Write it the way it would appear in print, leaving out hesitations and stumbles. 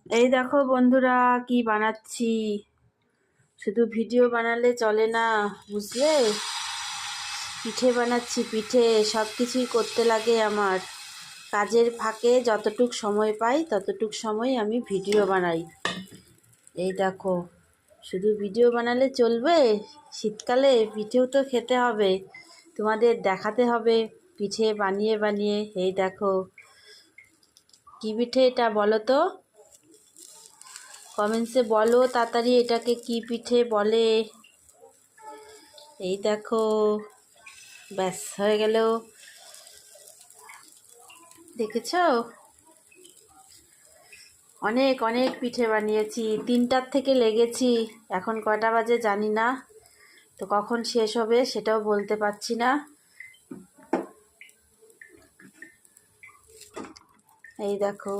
এই দেখো বন্ধুরা, কি বানাচ্ছি। শুধু ভিডিও বানালে চলে না, বুঝলে। পিঠে বানাচ্ছি, পিঠে। সব কিছুই করতে লাগে আমার। কাজের ফাঁকে যতটুক সময় পাই ততটুক সময় আমি ভিডিও বানাই। এই দেখো, শুধু ভিডিও বানালে চলবে? শীতকালে পিঠেও তো খেতে হবে, তোমাদের দেখাতে হবে পিঠে বানিয়ে বানিয়ে। এই দেখো, কি পিঠে এটা বলো তো, কমেন্টসে বলো তাড়াতাড়ি, এটাকে কি পিঠে বলে। এই দেখো, ব্যাস হয়ে গেল। দেখেছো, অনেক অনেক পিঠে বানিয়েছি। 3টার থেকে লেগেছি, এখন কয়টা বাজে জানি না, তো কখন শেষ হবে সেটাও বলতে পারছি না। এই দেখো,